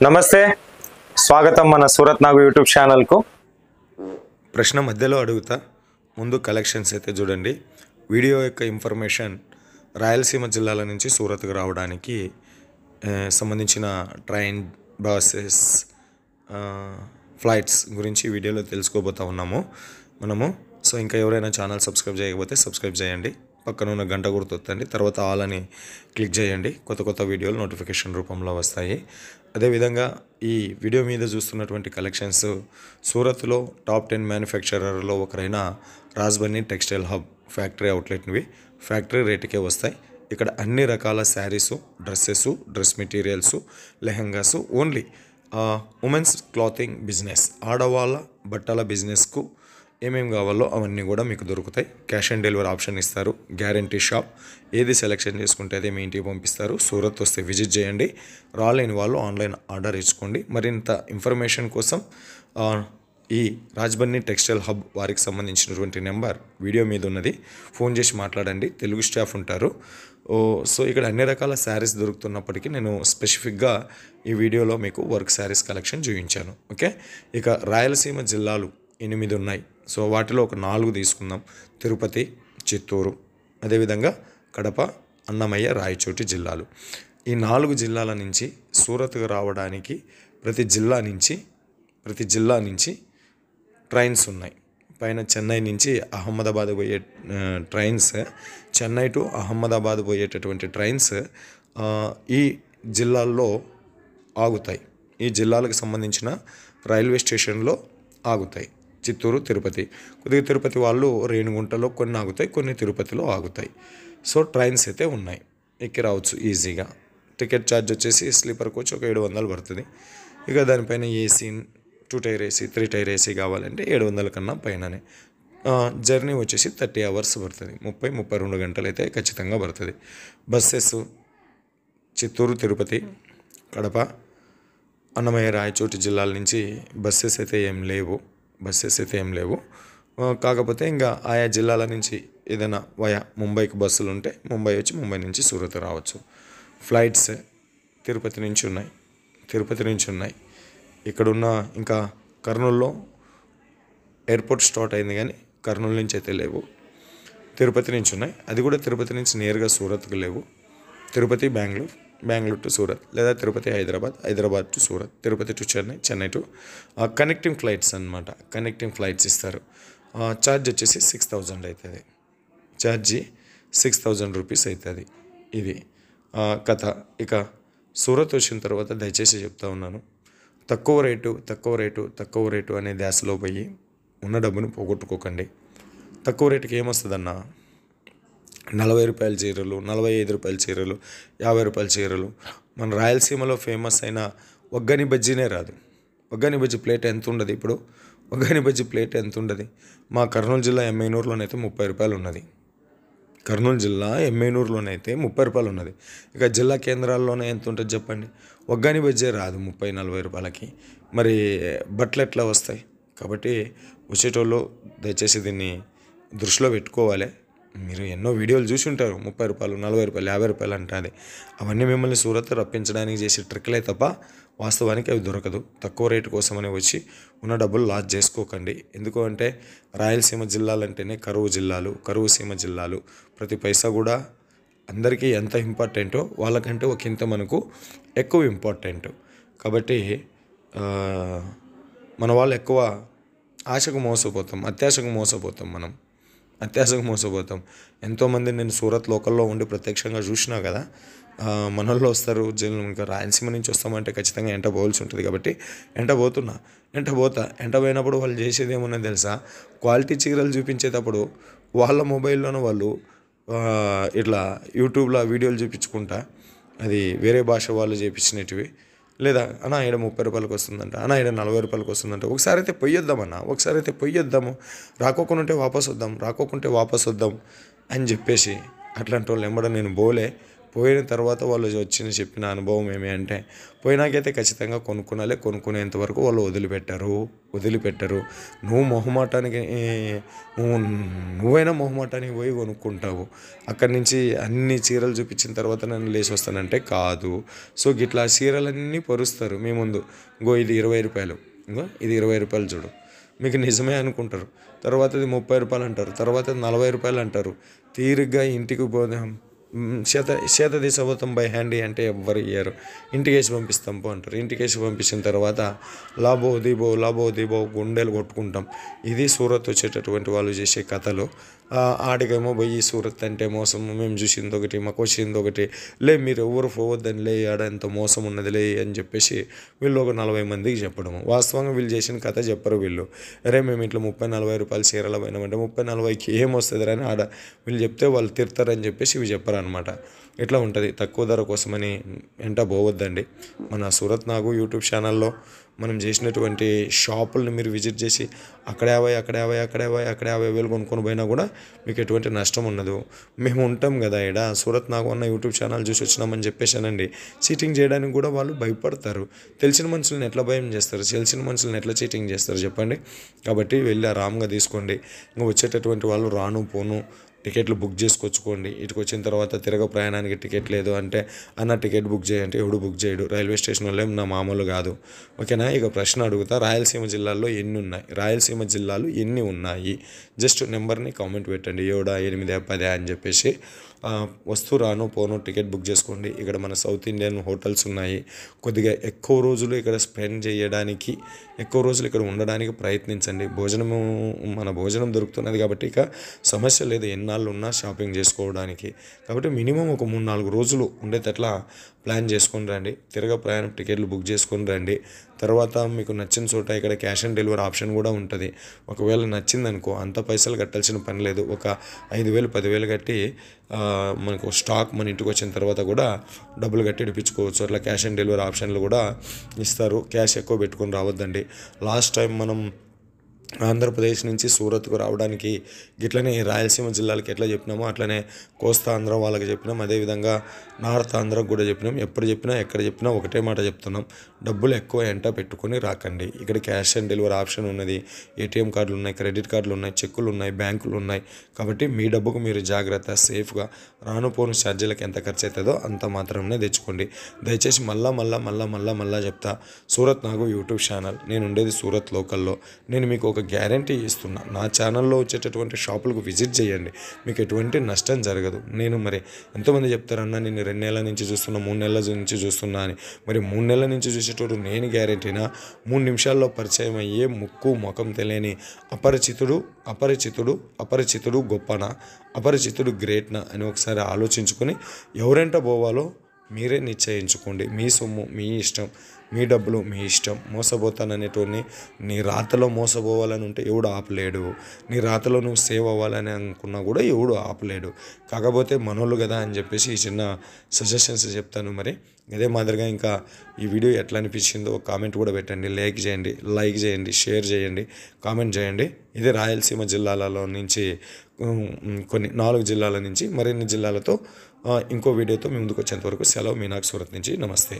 నమస్తే, స్వాగతం మన సూరత్ నాగు యూట్యూబ్ ఛానల్కు. ప్రశ్న మధ్యలో అడుగుతా, ముందు కలెక్షన్స్ అయితే చూడండి. వీడియో యొక్క ఇన్ఫర్మేషన్ రాయలసీమ జిల్లాల నుంచి సూరత్కు రావడానికి సంబంధించిన ట్రైన్, బస్సెస్, ఫ్లైట్స్ గురించి వీడియోలో తెలుసుకోబోతా ఉన్నాము మనము. సో ఇంకా ఎవరైనా ఛానల్ సబ్స్క్రైబ్ చేయకపోతే సబ్స్క్రైబ్ చేయండి, పక్కన ఉన్న గంట గుర్తు వస్తుంది, తర్వాత ఆల్ అని క్లిక్ చేయండి. కొత్త వీడియోలు నోటిఫికేషన్ రూపంలో వస్తాయి. అదేవిధంగా ఈ వీడియో మీద చూస్తున్నటువంటి కలెక్షన్స్ సూరత్లో టాప్ 10 మ్యానుఫ్యాక్చరర్లో ఒకరైన రాజ్బన్నీ టెక్స్టైల్ హబ్ ఫ్యాక్టరీ అవుట్లెట్వి ఫ్యాక్టరీ రేటుకే వస్తాయి. ఇక్కడ అన్ని రకాల saris, dress materials, lehengas, only women's clothing business, ఆడవాళ్ళ బట్టల బిజినెస్కు ఏమేమి కావాలో అవన్నీ కూడా మీకు దొరుకుతాయి. క్యాష్ ఆన్ డెలివరీ ఆప్షన్ ఇస్తారు. గ్యారంటీ షాప్, ఏది సెలెక్షన్ చేసుకుంటే అదే మీ ఇంటికి పంపిస్తారు. సూరత్ వస్తే విజిట్ చేయండి, రాలేని వాళ్ళు ఆన్లైన్ ఆర్డర్ ఇచ్చుకోండి. మరింత ఇన్ఫర్మేషన్ కోసం ఈ రాజ్బన్నీ టెక్స్టైల్ హబ్ వారికి సంబంధించినటువంటి నెంబర్ వీడియో మీద ఉన్నది, ఫోన్ చేసి మాట్లాడండి, తెలుగు స్టాఫ్ ఉంటారు. సో ఇక్కడ అన్ని రకాల శారీస్ దొరుకుతున్నప్పటికీ నేను స్పెసిఫిక్గా ఈ వీడియోలో మీకు వర్క్ శారీస్ కలెక్షన్ చూపించాను. ఓకే, ఇక రాయలసీమ జిల్లాలు 8 ఉన్నాయి. సో వాటిలో ఒక 4 తీసుకుందాం. తిరుపతి, చిత్తూరు, అదేవిధంగా కడప, అన్నమయ్య, రాయచోటి జిల్లాలు. ఈ 4 జిల్లాల నుంచి సూరత్కు రావడానికి ప్రతి జిల్లా నుంచి ట్రైన్స్ ఉన్నాయి. పైన చెన్నై నుంచి అహ్మదాబాద్ పోయే ట్రైన్స్, చెన్నై టు అహ్మదాబాద్ పోయేటటువంటి ట్రైన్స్ ఈ జిల్లాల్లో ఆగుతాయి. ఈ జిల్లాలకు సంబంధించిన రైల్వే స్టేషన్లో ఆగుతాయి. చిత్తూరు, తిరుపతి, కొద్దిగా తిరుపతి వాళ్ళు రేణిగుంటలో కొన్ని ఆగుతాయి, కొన్ని తిరుపతిలో ఆగుతాయి. సో ట్రైన్స్ అయితే ఉన్నాయి, ఎక్కి రావచ్చు ఈజీగా. టికెట్ ఛార్జ్ వచ్చేసి స్లీపర్ కోచ్ ఒక 700 పడుతుంది. ఇక దానిపైన AC, 2 tier AC, 3 tier AC కావాలంటే 700 కన్నా పైననే. జర్నీ వచ్చేసి 30 అవర్స్ పడుతుంది, 30-32 గంటలు అయితే ఖచ్చితంగా పడుతుంది. బస్సెస్ చిత్తూరు, తిరుపతి, కడప, అన్నమయ్య, రాయచోటి జిల్లాల నుంచి బస్సెస్ అయితే ఏం లేవు. కాకపోతే ఇంకా ఆయా జిల్లాల నుంచి ఏదైనా వయా ముంబైకి బస్సులు ఉంటే ముంబై వచ్చి ముంబై నుంచి సూరత్ రావచ్చు. ఫ్లైట్స్ తిరుపతి నుంచి ఉన్నాయి. ఇక్కడున్న ఇంకా కర్నూలులో ఎయిర్పోర్ట్ స్టార్ట్ అయింది, కానీ కర్నూలు నుంచి అయితే లేవు. తిరుపతి నుంచి ఉన్నాయి, అది కూడా తిరుపతి నుంచి నేరుగా సూరత్కు లేవు. తిరుపతి బెంగళూరు టు సూరత్, లేదా Tirupati Hyderabad to Surat, Tirupati to Chennai to connecting flights అన్నమాట. కనెక్టింగ్ ఫ్లైట్స్ ఇస్తారు. ఛార్జ్ వచ్చేసి 6000 అవుతుంది. ఛార్జీ 6000 రూపీస్ అవుతుంది. ఇది కథ. ఇక సూరత్ వచ్చిన తర్వాత దయచేసి చెప్తా ఉన్నాను, తక్కువ రేటు అనే ధ్యాసలో పోయి ఉన్న డబ్బును పోగొట్టుకోకండి. తక్కువ రేటుకి ఏమొస్తుందన్నా, 40 రూపాయల చీరలు, 45 రూపాయల చీరలు, 50 రూపాయల చీరలు. మన రాయలసీమలో ఫేమస్ అయిన ఒగ్గని బజ్జీనే రాదు. ఒగ్గని బజ్జీ ప్లేట్ ఎంత ఉండదు ఇప్పుడు? ఒగ్గని బజ్జీ ప్లేట్ ఎంత ఉండదు? మా కర్నూలు జిల్లా ఎమ్మెనూరులోనైతే 30 రూపాయలు ఉన్నది. కర్నూలు జిల్లా ఎమ్మెనూరులోనైతే 30 రూపాయలు ఉన్నది. ఇక జిల్లా కేంద్రాల్లోనే ఎంత ఉంటుంది చెప్పండి? ఒగ్గని బజ్జీ రాదు 30-40 రూపాయలకి. మరి బట్టలు ఎట్లా వస్తాయి? కాబట్టి వచ్చేటోళ్ళు దయచేసి దీన్ని దృష్టిలో పెట్టుకోవాలి. మీరు ఎన్నో వీడియోలు చూసి ఉంటారు, 30 రూపాయలు, 40 రూపాయలు, 50 రూపాయలు అంటే అవన్నీ మిమ్మల్ని సూరత్ రప్పించడానికి చేసే ట్రిక్లే తప్ప వాస్తవానికి అవి దొరకదు. తక్కువ రేటు కోసమని వచ్చి ఉన్న డబ్బులు లాస్ చేసుకోకండి. ఎందుకు అంటే రాయలసీమ జిల్లాలంటేనే కరువు సీమ జిల్లాలు. ప్రతి పైసా కూడా అందరికీ ఎంత ఇంపార్టెంటో వాళ్ళకంటే ఒకంత మనకు ఎక్కువ ఇంపార్టెంట్. కాబట్టి మన వాళ్ళు ఎక్కువ అత్యాశకు మోసపోతాం. ఎంతోమంది నేను సూరత్ లోకల్లో ఉండి ప్రత్యక్షంగా చూసినా కదా, మనల్లో వస్తారు ఇంకా రాయలసీమ నుంచి వస్తామంటే ఖచ్చితంగా ఎంట పోవాల్సి ఉంటుంది. కాబట్టి ఎంట పోయినప్పుడు వాళ్ళు చేసేది ఏమున్నది తెలుసా? క్వాలిటీ చీరలు చూపించేటప్పుడు వాళ్ళ మొబైల్లోనూ వాళ్ళు ఇట్లా యూట్యూబ్లో వీడియోలు చూపించుకుంటా, అది వేరే భాష వాళ్ళు చేపించినవి, లేదా అన్న ఇక్కడ 30 రూపాయలకు వస్తుందంట, అన్న ఇక్కడ 40 రూపాయలకు వస్తుందంట. ఒకసారి అయితే పొయ్యొద్దాము, రాకోకుంటే వాపస్ వద్దాం అని చెప్పేసి అట్లాంటి వాళ్ళు ఎంబడ నేను పోయిన తర్వాత వాళ్ళు చెప్పిన అనుభవం ఏమి అంటే, పోయినాకైతే ఖచ్చితంగా కొనుక్కునేంత వరకు వాళ్ళు వదిలిపెట్టరు. నువ్వైనా మొహమాటానికి పోయి కొనుక్కుంటావు. అక్కడి నుంచి అన్ని చీరలు చూపించిన తర్వాత నన్ను లేచి వస్తానంటే కాదు. సో గిట్లా చీరలన్నీ పరుస్తారు మీ ముందు. ఇది 20 రూపాయలు, ఇది 20 రూపాయలు చూడు, మీకు నిజమే అనుకుంటారు. తర్వాత ఇది 30 రూపాయలు అంటారు, తర్వాత 40 రూపాయలు అంటారు. తీరిగ్గా ఇంటికి పోదాం, చేత తీసపోతాం బై హ్యాండీ అంటే ఎవ్వరు ఇయ్యరు. ఇంటికేసి పంపిస్తాం పో అంటారు. ఇంటికేసి పంపించిన తర్వాత లాభో దిబో గుండెలు కొట్టుకుంటాం. ఇది సూరత్ వచ్చేటటువంటి వాళ్ళు చేసే కథలు. ఆడికేమో పోయి సూరత్ అంటే మోసం, మేము చూసింది ఒకటి, మాకు వచ్చింది ఒకటి, మీరు ఎవరు పోవద్దని ఆడ ఎంత మోసం ఉన్నదిలే అని చెప్పేసి వీళ్ళు ఒక 40 మందికి చెప్పడము. వాస్తవంగా వీళ్ళు చేసిన కథ చెప్పరు వీళ్ళు. మేము ఇట్లా 30-40 రూపాయలు చీరలు పోయినామంటే 30-40కి ఏం వస్తుంది అని ఆడ వీళ్ళు చెప్తే వాళ్ళు తిడతారని చెప్పేసి ఇవి చెప్పరు అనమాట. ఇట్లా ఉంటుంది. తక్కువ ధర కోసమని ఎంట పోవద్దండి. మన సూరత్ నాగు యూట్యూబ్ ఛానల్లో మనం చేసినటువంటి షాపుల్ని మీరు విజిట్ చేసి అక్కడ 50 వేలు కొనుక్కొని పోయినా కూడా మీకు ఎటువంటి నష్టం ఉండదు. మేము ఉంటాం కదా ఈడ సూరత్ నాగు అన్న యూట్యూబ్ ఛానల్ చూసి వచ్చినామని చెప్పేసానండి. చీటింగ్ చేయడానికి కూడా వాళ్ళు భయపడతారు. తెలిసిన మనుషులను ఎట్లా భయం చేస్తారు, తెలిసిన మనుషులను ఎట్లా చీటింగ్ చేస్తారు చెప్పండి. కాబట్టి వెళ్ళి ఆరాంగా తీసుకోండి. ఇంకా వచ్చేటటువంటి వాళ్ళు రాను పోను టికెట్లు బుక్ చేసుకొచ్చుకోండి. ఇటుకు వచ్చిన తర్వాత ప్రయాణానికి టికెట్ లేదు అంటే అన్న టికెట్ బుక్ చేయంటే ఎవడు బుక్ చేయడు. రైల్వే స్టేషన్ వల్ల నా మామూలు కాదు. ఓకేనా? ఇక ప్రశ్న అడుగుతా, రాయలసీమ జిల్లాల్లో ఎన్ని ఉన్నాయి? రాయలసీమ జిల్లాలు ఎన్ని ఉన్నాయి? జస్ట్ నెంబర్ని కామెంట్ పెట్టండి, 7, 8, 10 అని చెప్పేసి. వస్తూ రాను పోను టికెట్ బుక్ చేసుకోండి. ఇక్కడ మన సౌత్ ఇండియన్ హోటల్స్ ఉన్నాయి. కొద్దిగా ఎక్కువ రోజులు ఇక్కడ స్పెండ్ చేయడానికి, ఎక్కువ రోజులు ఇక్కడ ఉండడానికి ప్రయత్నించండి. మన భోజనం దొరుకుతున్నది కాబట్టి ఇక సమస్య లేదు, ఎన్నాళ్ళు ఉన్నా షాపింగ్ చేసుకోవడానికి. కాబట్టి మినిమం ఒక 3-4 రోజులు ఉండేటట్లా ప్లాన్ చేసుకొని రండి. ప్రయాణం టికెట్లు బుక్ చేసుకొని రండి. తర్వాత మీకు నచ్చిన చోట ఇక్కడ క్యాష్ ఆన్ డెలివరీ ఆప్షన్ కూడా ఉంటుంది. ఒకవేళ నచ్చిందనుకో అంత పైసలు కట్టాల్సిన పని లేదు. ఒక 5,000, 10,000 కట్టి మనకు స్టాక్ మన ఇంటికి వచ్చిన తర్వాత కూడా డబ్బులు కట్టి ఇడిపించుకోవచ్చు. అట్లా క్యాష్ ఆన్ డెలివరీ ఆప్షన్లు కూడా ఇస్తారు. క్యాష్ ఎక్కువ పెట్టుకొని రావద్దండి. లాస్ట్ టైం మనం ఆంధ్రప్రదేశ్ నుంచి సూరత్కు రావడానికి గిట్లనే రాయలసీమ జిల్లాలకు ఎట్లా చెప్పినామో అట్లనే కోస్తా ఆంధ్ర వాళ్ళకి చెప్పినాం. అదేవిధంగా నార్త్ ఆంధ్రకు కూడా చెప్పినాం. ఎప్పుడు చెప్పినా ఎక్కడ చెప్పినా ఒకటే మాట చెప్తున్నాం, డబ్బులు ఎక్కువ ఎంట పెట్టుకొని రాకండి. ఇక్కడ క్యాష్ ఆన్ డెలివరీ ఆప్షన్ ఉన్నది, ఏటీఎం కార్డులు ఉన్నాయి, క్రెడిట్ కార్డులు ఉన్నాయి, చెక్కులు ఉన్నాయి, బ్యాంకులు ఉన్నాయి. కాబట్టి మీ డబ్బుకు మీరు జాగ్రత్త, సేఫ్గా రాను పోను ఛార్జీలకు ఎంత ఖర్చు అవుతుందో అంత మాత్రమే తెచ్చుకోండి. దయచేసి మళ్ళా చెప్తా, సూరత్ నాగు యూట్యూబ్ ఛానల్, నేను ఉండేది సూరత్ లోకల్లో. నేను మీకు ఒక గ్యారంటీ ఇస్తున్నా, నా ఛానల్లో వచ్చేటటువంటి షాపులకు విజిట్ చేయండి, మీకు ఎటువంటి నష్టం జరగదు. నేను మరి ఎంతోమంది చెప్తారన్నా నేను 2 నెలల నుంచి చూస్తున్నా, 3 నెలల నుంచి చూస్తున్నా అని. మరి 3 నెలల నుంచి చూసేటోడు నేను గ్యారంటీనా? 3 నిమిషాల్లో పరిచయం అయ్యే ముక్కు ముఖం తెలియని అపరిచితుడు గొప్పనా, అపరిచితుడు గ్రేట్నా అని ఒకసారి ఆలోచించుకొని ఎవరెంట పోవాలో మీరే నిశ్చయించుకోండి. మీ సొమ్ము మీ ఇష్టం, మీ డబ్బులు మీ ఇష్టం. మోసపోతాననేటోని నీ రాతలో మోసపోవాలని ఉంటే ఎవడు ఆపలేడు. నీ రాతలో నువ్వు సేవ్ అవ్వాలని అనుకున్నా కూడా ఎవడు ఆపలేడు. కాకపోతే మనోళ్ళు కదా అని చెప్పేసి ఈ చిన్న సజెషన్స్ చెప్తాను. మరి అదే మాదిరిగా ఇంకా ఈ వీడియో ఎట్లా అనిపించిందో ఒక కామెంట్ కూడా పెట్టండి. లైక్ చేయండి, షేర్ చేయండి, కామెంట్ చేయండి. ఇది రాయలసీమ జిల్లాలలో నుంచి కొన్ని 4 జిల్లాల నుంచి మరిన్ని జిల్లాలతో ఇంకో వీడియోతో మీ ముందుకు వచ్చేంత వరకు సెలవు. మీనాక్షి సూరత్ నుంచి. నమస్తే.